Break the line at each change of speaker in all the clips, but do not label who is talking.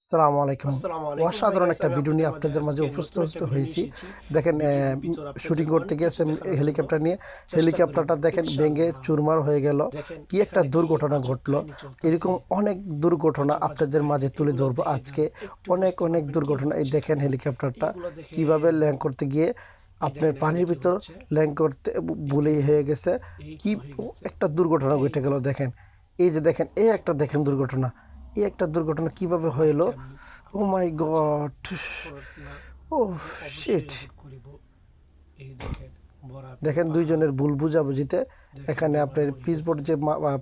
আসসালামু আলাইকুম।
আসসালামু আলাইকুম ভাই
অসাধারণ
গাইস,
একটা
আমি
ভিডিও নিয়ে
আপনাদের মাঝে
আপনাদের মাঝে
আজকে নতুন
উপস্থিত
একটা ভিডিও নিয়ে
হয়েছি।
এসেছি।
দেখেন
ভিডিওর ভিতর আপনাদের
শুটিং করতে
অনেক
গিয়েছে
কিছু দেখানোর জন্য
হেলিকপ্টার নিয়ে।
চেষ্টা করিব
হেলিকপ্টারটা দেখেন ভেঙে
ইনশাআল্লাহ।
চুরমার হয়ে গেল।
দেখেন
কি একটা
এখানে কি
দুর্ঘটনা
আজব
ঘটলো।
কাহিনী চলতেছে,
এরকম অনেক দুর্ঘটনা
আজব আজব
আপনাদের
কাহিনী,
মাঝে তুলে
এগুলো
ধরবো
দেখে না
আজকে।
একটু
অনেক
বুঝতে
অনেক
পারবেন কি
দুর্ঘটনা। এই
হচ্ছে
দেখেন
এখানে।
হেলিকপ্টারটা
এইগুলো
কিভাবে
দেখেন,
ল্যান্ড করতে গিয়ে
এই
আপনার
দেখেন এখানে
পানির
কি
ভিতর
হচ্ছে,
ল্যান্ড করতে
এই
ভুলেই
দেখেন
হয়ে গেছে।
এই
কি
তো হয়ে গেছে,
একটা দুর্ঘটনা
এই
ঘটে
তো।
গেল দেখেন। এই যে দেখেন এই একটা দেখেন দুর্ঘটনা। এই একটা দুর্ঘটনা কিভাবে হইলো।
আজকে আমি
ও মাই
আপনাদের মাঝে
গড।
ঘটনা
ও
আমি অবশ্যই
শিট।
রেকর্ড করিব। এই দেখেন বরাকের
দেখেন
পাহাড়,
দুইজনের ভুল বুঝাবুঝিতে
দেখেন
এখানে
বিমান
আপনার
হয়ে
ফিসবোর্ড
গেছে,
যে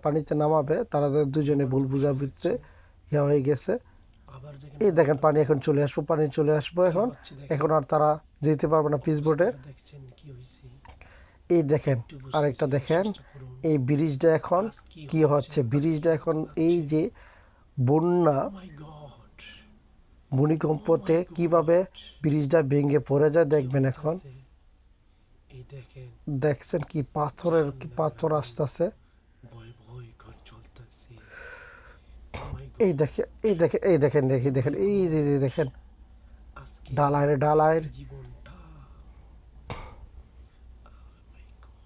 পানিতে নামাবে তারা দুজনে
বিমান
ভুল
ধ্বংস হয়ে
বুঝাবুঝিতে
যাচ্ছে।
ইয়া হয়ে গেছে।
আবার দেখেন
এই দেখেন
পাহাড়টা
পানি এখন চলে আসবো, পানি চলে আসবো
কি
এখন।
হচ্ছে, দেখেন
এখন আর তারা যেতে পারবে না ফিসবোর্ডে।
অবস্থাটা দেখছেন কি হয়েছে,
এই দেখেন
একটু বুঝতে
আরেকটা দেখেন
চেষ্টা করুন।
এই ব্রিজটা এখন
আজ কি
কি
হচ্ছে,
হচ্ছে।
আজ কি
ব্রিজটা এখন
হতে
এই
যাচ্ছে।
যে বন্যা
ও মাই গড, ও
ভূমিকম্পতে
মাই
কিভাবে
গড,
ব্রিজটা ভেঙে পড়ে যায়
কি
দেখবেন এখন।
হইতাছে। এই দেখেন
দেখছেন কি পাথরের কি
জাহান্নামের
পাথর
আগুন
আসতেছে।
ভয় ভয় করে চলতেছে। ও মাই
এই
গড,
দেখেন এই দেখেন এই দেখেন
ও
দেখি দেখেন
মাই
এই যে
গড,
যে দেখেন
আজকে
ঢালাইয়ের ঢালাইয়ের।
এই জীবনটা, মাই গড।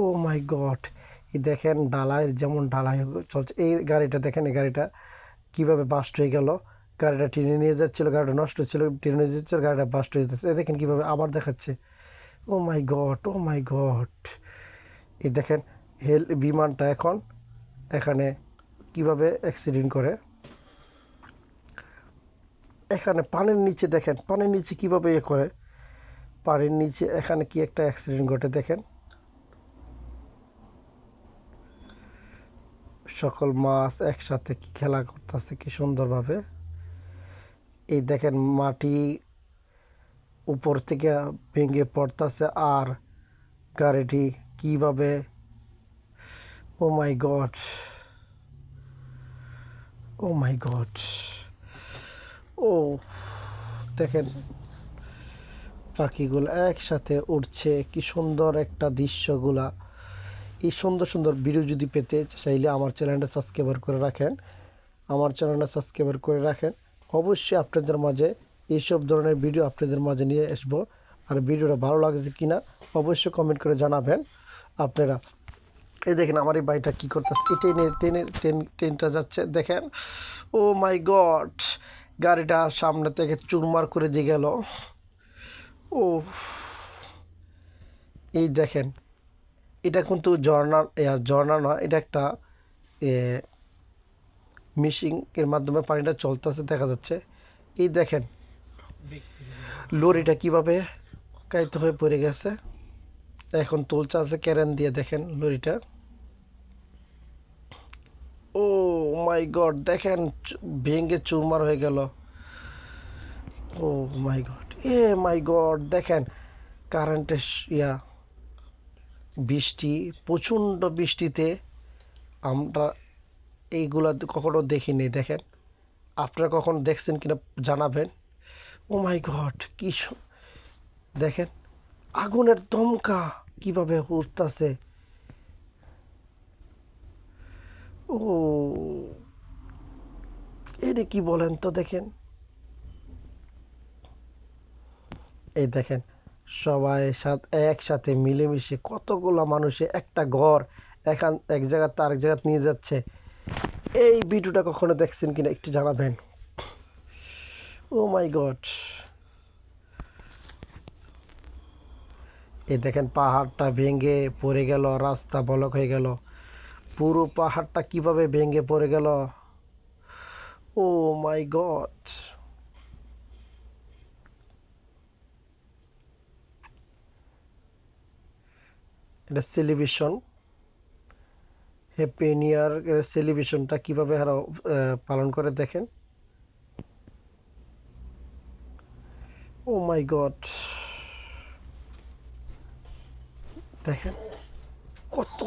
ও মাই গড। এই দেখেন ঢালাইয়ের যেমন ঢালাই চলছে। এই গাড়িটা দেখেন, এই গাড়িটা কীভাবে বাস্ট হয়ে গেল। গাড়িটা টেনে নিয়ে যাচ্ছিল, গাড়িটা নষ্ট ছিল, টেনে নিয়ে যাচ্ছিল, গাড়িটা বাস্ট হয়ে যাচ্ছে। এই দেখেন কীভাবে আবার দেখাচ্ছে। ও মাই গড, ও মাই গড। এই দেখেন বিমানটা এখন এখানে কিভাবে অ্যাক্সিডেন্ট করে। এখানে পানির নিচে দেখেন, পানির নিচে কিভাবে ইয়ে করে। পানির নিচে এখানে কি একটা অ্যাক্সিডেন্ট ঘটে দেখেন। সকল মাছ একসাথে কি খেলা করতেছে কি সুন্দরভাবে। এই দেখেন মাটি উপর থেকে ভেঙে পড়তেছে আর গাড়িটি কিভাবে। ও মাই গড, ও মাই গড। ও দেখেন পাখিগুলো একসাথে উড়ছে, কি সুন্দর একটা দৃশ্যগুলা। এই সুন্দর সুন্দর ভিডিও যদি পেতে চাইলে আমার চ্যানেলটা সাবস্ক্রাইবার করে রাখেন। আমার চ্যানেলটা সাবস্ক্রাইবার করে রাখেন। অবশ্যই আপনাদের মাঝে এইসব ধরনের ভিডিও আপনাদের মাঝে নিয়ে আসবো। আর ভিডিওটা ভালো লাগছে কি না অবশ্যই কমেন্ট করে জানাবেন আপনারা। এই দেখেন আমার এই বাইকটা কী করতেছে। এই ট্রেনটা যাচ্ছে দেখেন। ও মাই গড, গাড়িটা সামনে থেকে চুরমার করে দিয়ে গেল। ও এই দেখেন এটা কিন্তু ঝর্ণা, ঝর্ণা নয়, এটা একটা মিশিং এর মাধ্যমে পানিটা চলতেছে দেখা যাচ্ছে। এই দেখেন
বেগ ফিরে দিন
লরিটা কিভাবে কাইতে হয়ে পড়ে গেছে। এখন তুলছে আছে ক্যারেন দিয়ে দেখেন লরিটা। ও মাই গড দেখেন ভেঙে চুরমার হয়ে গেল। ও মাই গড, এ মাই গড দেখেন কারেন্টের ইয়া বৃষ্টি, প্রচণ্ড বৃষ্টিতে আমরা এইগুলা কখনো দেখিনি। দেখেন আপনারা কখন দেখছেন কিনা জানাবেন। ও মাই গড কি দেখেন আগুনের দমকা কিভাবে উঠতেছে। ও এটা কি বলেন তো দেখেন। এই দেখেন সবাই একসাথে মিলেমিশে কতগুলা মানুষে একটা ঘর এখান এক জায়গা তার এক জায়গা নিয়ে যাচ্ছে। এই ভিডিওটা কখনো দেখছেন কিনা একটু জানাবেন। ও মাই গড। এই দেখেন পাহাড়টা ভেঙে পড়ে গেল, রাস্তা ব্লক হয়ে গেল। পুরো পাহাড়টা কিভাবে ভেঙে পড়ে গেল। ও মাই গড। এটা সেলিব্রেশন, হ্যাপি নিউ ইয়ার সেলিব্রেশনটা কীভাবে এরা পালন করে দেখেন। ও মাই গড দেখেন কত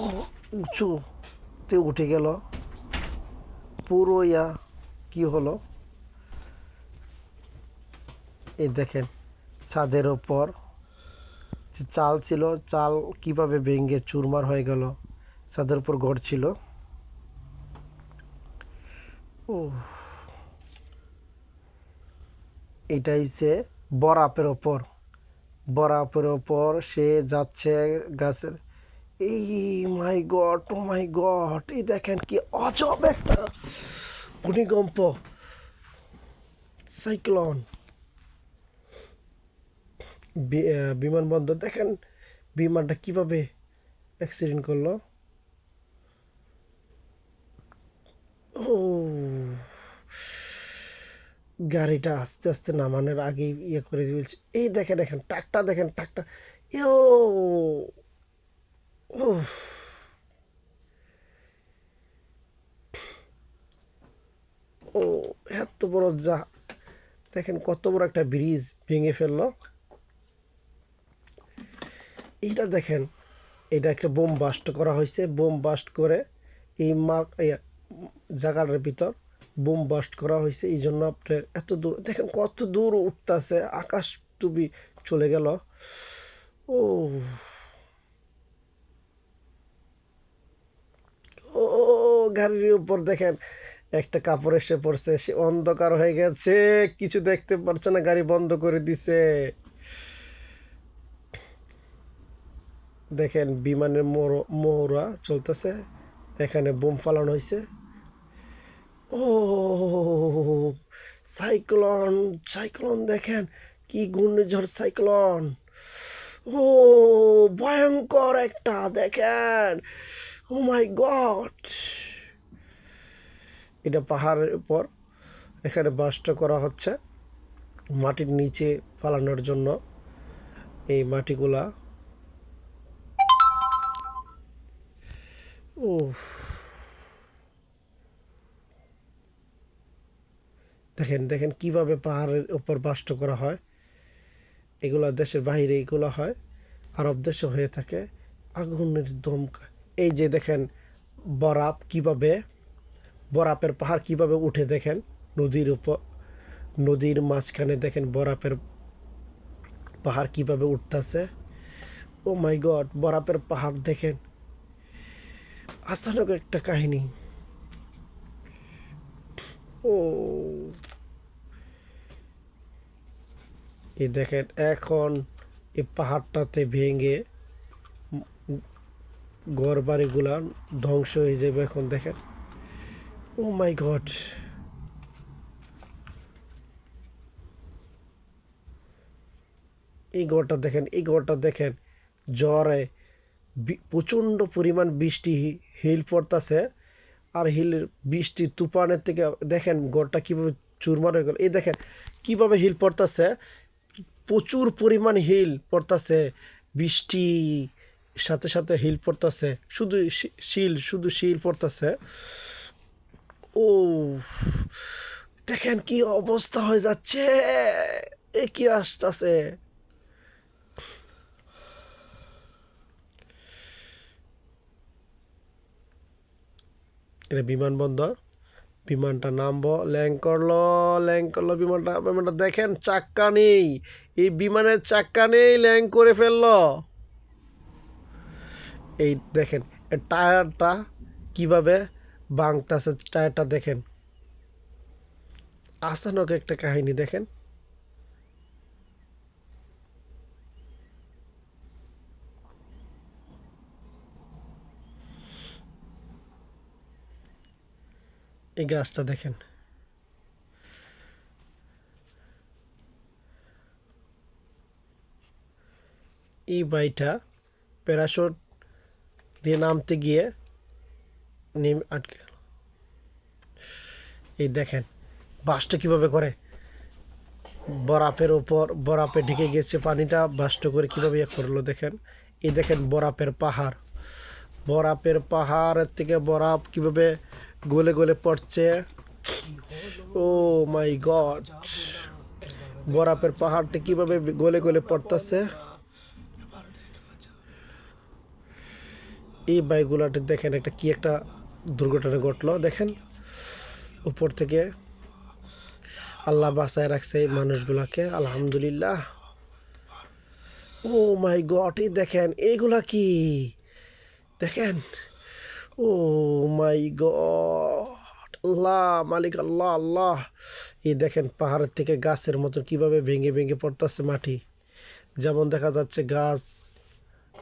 উঁচুতে উঠে গেল পুরো কি হলো। এই দেখেন ছাদের ওপর যে চাল ছিল, চাল কিভাবে ভেঙে চুরমার হয়ে গেল, ছাদের উপর ঘর ছিল। ও, এটা হচ্ছে বরাপের ওপর সে যাচ্ছে গাছের। এই মাই গড, ও মাই গড, এই দেখেন কি অজব একটা ভূমিকম্প, সাইক্লোন। বিমানবন্দর দেখেন, বিমানটা কিভাবে অ্যাক্সিডেন্ট করলো। ও, গাড়িটা আস্তে আস্তে নামানোর আগেই ইয়ে করে দিয়েছে। এই দেখেন দেখেন টাকটা, দেখেন টাকটা। ও, ও, ও, এত বড় দেখেন কত বড় একটা ব্রিজ ভেঙে ফেললো। এইটা দেখেন, এটা একটা বোম বাস্ট করা হয়েছে। বোম বাস্ট করে এই জায়গাটার ভিতর বোম বাস্ট করা হয়েছে। এই জন্য আপনার এত দূর দেখেন, কত দূর উঠতেছে, আকাশ টুবি চলে গেল। ও, ও, গাড়ির উপর দেখেন একটা কাপড় এসে পড়ছে, সে অন্ধকার হয়ে গেছে, কিছু দেখতে পারছে না, গাড়ি বন্ধ করে দিছে। দেখেন বিমানের মহড়া চলতেছে, এখানে বোম ফালানো হয়েছে। ও, সাইক্লোন, সাইক্লোন দেখেন কি ঘূর্ণিঝড় সাইক্লোন। ও, ভয়ঙ্কর একটা দেখেন। ও মাই গড, এটা পাহাড়ের উপর, এখানে বাসটা করা হচ্ছে মাটির নিচে ফালানোর জন্য। এই মাটিগুলা, ও, দেখেন দেখেন কিভাবে পাহাড়ের উপর বাসটা করা হয়। এগুলা দেশের বাইরে এগুলো হয়, আরব দেশে হয়ে থাকে। আগুনের দমকা, এই যে দেখেন বরাপের পাহাড় কিভাবে উঠে, দেখেন নদীর উপর, নদীর মাঝখানে দেখেন বরাপের পাহাড় কিভাবে উঠতেছে। ও মাই গড, বরাপের পাহাড় দেখেন, আচানক একটা কাহিনী। ও, এই দেখেন এখন এই পাহাড়টাতে ভেঙে ঘর বাড়িগুলা ধ্বংস হয়ে যাবে এখন দেখেন। ও মাই গড, এই ঘরটা দেখেন জ্বরে প্রচণ্ড পরিমাণ বৃষ্টি হিল পড়তেছে। আর হিলের বৃষ্টি তুফানের থেকে দেখেন ঘরটা কীভাবে চুরমার হয়ে গেল। এই দেখেন কীভাবে হিল পড়তেছে, প্রচুর পরিমাণ হিল পড়তেছে, বৃষ্টি সাথে সাথে হিল পড়তেছে, শুধু শিল পড়তেছে। ও, দেখেন কি অবস্থা হয়ে যাচ্ছে, এ কি আসতেছে। এটা বিমানবন্দর, বিমানটা নামবো, ল্যাং করলো বিমানটা দেখেন চাক্কা নেই, এই বিমানের চাক্কা নেই, ল্যাং করে ফেললো। এই দেখেন টায়ারটা কিভাবে ভাঙতেছে, টায়ারটা দেখেন, আচানক একটা কাহিনী দেখেন। এই গাছটা দেখেন, এই বাইটা প্যারাশুট দিয়ে নামতে গিয়ে নেমে আটকে গেল। এই দেখেন বাসটা কিভাবে করে, বরফে ঢেকে গেছে পানিটা, বাসটা করে কীভাবে ইয়ে করলো দেখেন। এই দেখেন বরফের পাহাড়ের থেকে বরফ কিভাবে গলে গলে পড়ছে। ও মাই গড, বরফের পাহাড়টা কিভাবে গলে গলে পড়তেছে। এই বাইকগুলাতে দেখেন একটা দুর্ঘটনা ঘটলো দেখেন, উপর থেকে আল্লাহ বাঁচায় রাখছে এই মানুষগুলাকে, আলহামদুলিল্লাহ। ও ও মাই গড, এই দেখেন এইগুলা কি দেখেন। ও মাই গড, আল্লাহ মালিক, আল্লাহ আল্লাহ। এই দেখেন পাহাড়ের থেকে গাছের মতন কিভাবে ভেঙে ভেঙে পড়তেছে মাটি, যেমন দেখা যাচ্ছে গাছ,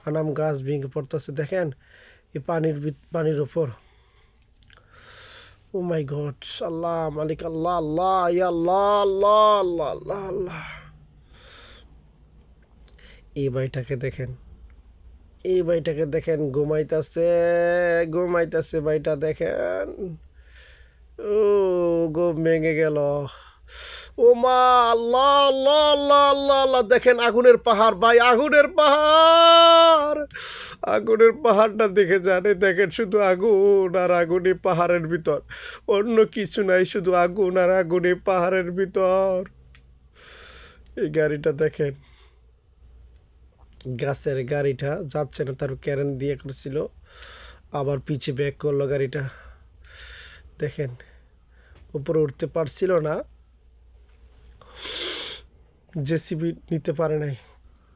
আনাম গাছ ভেঙে পড়তেছে দেখেন এই পানির উপর। ও মাই গড, আল্লাহ মালিক, আল্লাহ আল্লাহ, ইয়া আল্লাহ আল্লাহ আল্লাহ আল্লাহ আল্লাহ। এই বাড়িটাকে দেখেন, এই বাড়িটাকে দেখেন, ঘুমাইতেছে ঘুমাইতেছে বাড়িটা দেখেন। ও ঘুম ভেঙে গেল। ও মা, আল্লাহ আল্লাহ আল্লাহ আল্লাহ আল্লাহ। দেখেন আগুনের পাহাড় ভাই, আগুনের পাহাড়, আগুনের পাহাড়টা দেখে জানে, দেখেন শুধু আগুন আর আগুনই পাহাড়ের ভিতর, অন্য কিছু নাই, শুধু আগুন আর আগুনই পাহাড়ের ভিতর। এই গাড়িটা দেখেন, গাছের গাড়িটা যাচ্ছে না, তার ক্যারেন দিয়ে করছিল, আবার পিছে ব্যাক করলো গাড়িটা। দেখেন উপরে উঠতে পারছিল না, জেসিবি নিতে পারে নাই।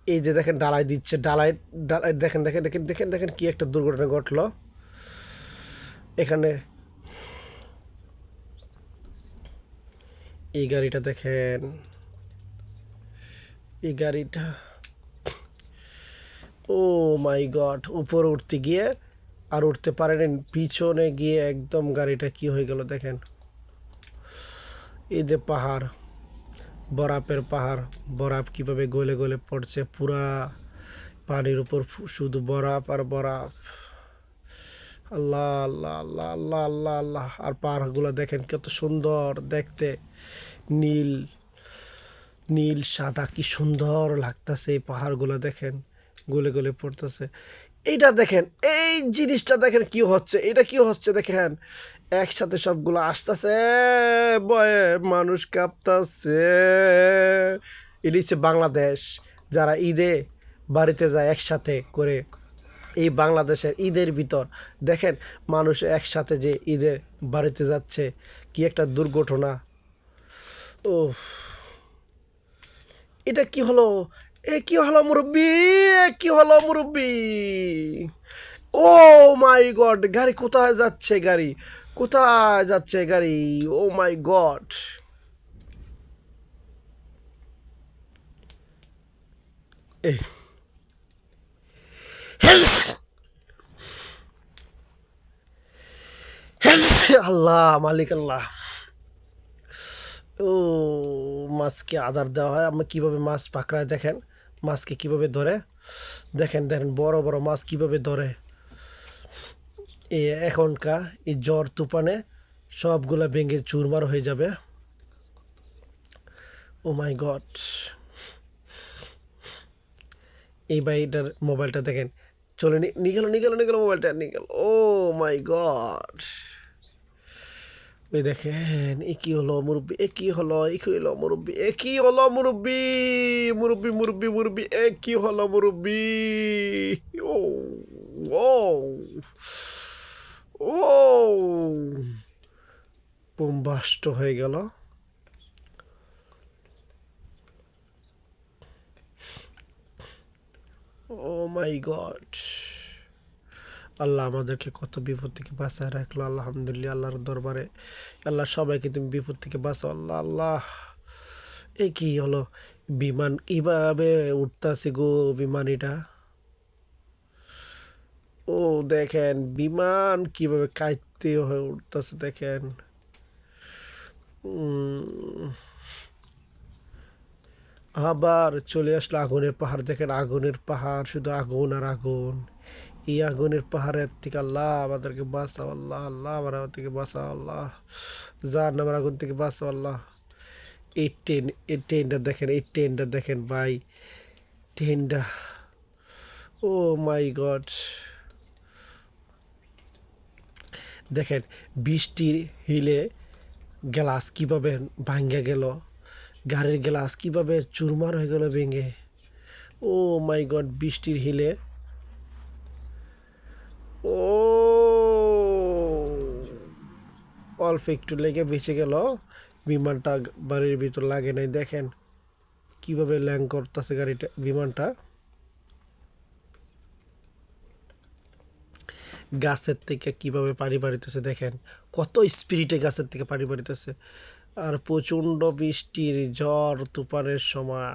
এই যে দেখেন ডালাই দিচ্ছে, ডালাই ডালাই, দেখেন দেখেন দেখেন দেখেন দেখেন কি একটা দুর্ঘটনা ঘটলো এখানে। এই গাড়িটা দেখেন, এই গাড়িটা, ও মাই গড, উপরে উঠতে গিয়ে আর উঠতে পারেনি, পিছনে গিয়ে একদম গাড়িটা কি হয়ে গেল দেখেন। এই যে পাহাড়, বরফের পাহাড়, বরফ কিভাবে গলে গলে পড়ছে, পুরা পানির উপর শুধু বরফ আর বরফ। আল্লাহ আল্লাহ আল্লাহ আল্লাহ আল্লাহ আল্লাহ। আর পাহাড়গুলো দেখেন কত সুন্দর দেখতে, নীল নীল সাদা, কি সুন্দর লাগতেছে এই পাহাড়গুলো দেখেন, গলে গলে পড়তেছে। এইটা দেখেন, এই জিনিসটা দেখেন কি হচ্ছে, এটা কি হচ্ছে দেখেন, একসাথে সবগুলো আসতেছে, বয়ে মানুষ কাঁপতাছে। এটি হচ্ছে বাংলাদেশ, যারা ঈদে বাড়িতে যায় একসাথে করে, এই বাংলাদেশের ঈদের ভিতর দেখেন মানুষ একসাথে যে ঈদের বাড়িতে যাচ্ছে, কি একটা দুর্ঘটনা। ও, এটা কি হলো, এ কি হলো মুরব্বি, এ কি হলো মুরব্বি। ও মাই গড, গাড়ি কোথায় যাচ্ছে, গাড়ি কোথায় যাচ্ছে গাড়ি, ও মাই গড। আল্লাহ মালিক, আল্লাহ। ও, মাছকে আদার দেওয়া হয়, আমরা কীভাবে মাছ পাকড়ায় দেখেন, মাছকে কীভাবে ধরে দেখেন, দেখেন বড় বড় মাছ কীভাবে ধরে। এখনকার এই ঝড় তুফানে সবগুলা ভেঙে চুরমার হয়ে যাবে। ও মাই গড, এই ভাইটার মোবাইলটা দেখেন, চলে নিয়ে গেল নিয়ে গেল নিয়ে গেল, মোবাইলটা নিয়ে গেল। ও মাই গড, ওই দেখেন, এ কি হলো মুরব্বি, এ কি হলো, এ কি হলো মুরব্বি, এ কি হলো মুরব্বি, মুরব্বি মুরব্বি মুরব্বি, এ কি হলো মুরব্বি। ও ও ও, বোমবাস্ট হয়ে গেল। ও মাই গড, আল্লাহ আমাদেরকে কত বিপদ থেকে বাঁচায় রাখলো, আলহামদুলিল্লাহ আল্লাহর দরবারে। আল্লাহ সবাইকে তুমি বিপদ থেকে বাঁচাও, আল্লাহ আল্লাহ। এ কি হলো, বিমান কিভাবে উঠতেছে গো, বিমানিটা। ও দেখেন বিমান কিভাবে কাইতে হয়ে উঠতেছে দেখেন। আবার চলে আসলো আগুনের পাহাড়, দেখেন আগুনের পাহাড়, শুধু আগুন আর আগুন। এই আগুনের পাহাড়ের থেকে আল্লাহ আমাদেরকে বাঁচাও, আল্লাহ আল্লাহ আমার থেকে বাঁচাও, আল্লাহ জাহান্নামের আগুন থেকে বাঁচাও আল্লাহ। এই ট্রেনটা দেখেন, এই ট্রেনটা দেখেন ভাই, ট্রেনটা, ও মাই গড। দেখেন বৃষ্টির হিলে গ্লাস কিভাবে ভাঙ্গে গেল, গাড়ির গ্লাস কিভাবে চুরমার হয়ে গেল ভেঙে। ও মাই গড, বৃষ্টির হিলে। ও, অল্প একটু লেগে বেঁচে গেল, বিমানটা বাড়ির ভিতর লাগে নাই। দেখেন কিভাবে ল্যাং করতেছে গাড়িটা, বিমানটা। গাছের থেকে কিভাবে পানি বাড়িতেছে দেখেন, কত স্পিরিটে গাছের থেকে পানি বাড়িতেছে। আর প্রচণ্ড বৃষ্টির ঝড় তুফানের সময়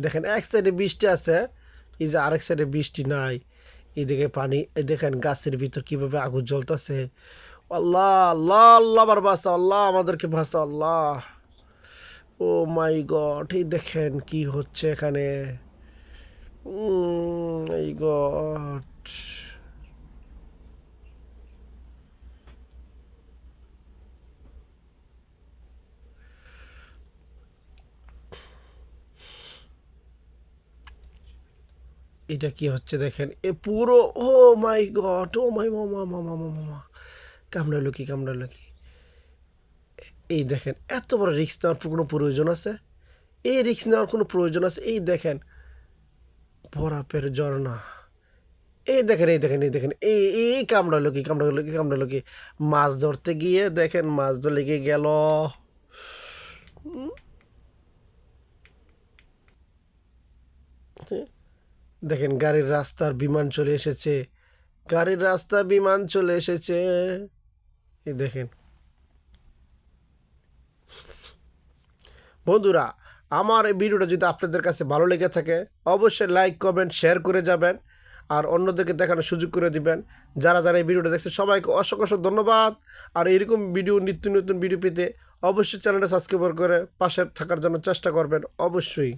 দেখেন এক সাইডে বৃষ্টি আছে, এই যে আরেক সাইডে বৃষ্টি নাই, এইদিকে পানি। এই দেখেন গাছের ভিতর কিভাবে আগুন জ্বলতেছে। আল্লাহ আল্লাহ আল্লাহ, আমার বাঁচা আল্লাহ, আমাদেরকে বাঁচা আল্লাহ। ও মাই গড, এই দেখেন কি হচ্ছে এখানে। এই গড, এটা কি হচ্ছে দেখেন, এ পুরো, ও মাই গড, ও মাই মামা মামা মামা মামা, কামড়ালো কি কামড়ালো কি। এই দেখেন এত বড় রিস্ক নেওয়ার কোনো প্রয়োজন আছে? এই রিস্ক নেওয়ার কোনো প্রয়োজন আছে? এই দেখেন বরফের ঝর্ণা, এই দেখেন এই দেখেন এই দেখেন, এই এই কামড়ালো কি কামড়ালো কি কামড়ালো কি। মাছ ধরতে গিয়ে দেখেন মাছ তো লেগে গেল। দেখেন গাড়ির রাস্তার বিমান চলে এসেছে, গাড়ির রাস্তা বিমান চলে এসেছে। এই দেখেন বন্ধুরা, আমার এই ভিডিওটা যদি আপনাদের কাছে ভালো লেগে থাকে অবশ্যই লাইক কমেন্ট শেয়ার করে যাবেন, আর অন্যদেরকে দেখানোর সুযোগ করে দিবেন। যারা যারা এই ভিডিওটা দেখছে সবাইকে অসংখ্য অসংখ্য ধন্যবাদ। আর এরকম ভিডিও, নিত্য নতুন ভিডিও পেতে অবশ্যই চ্যানেলটা সাবস্ক্রাইব করে পাশে থাকার জন্য চেষ্টা করবেন অবশ্যই।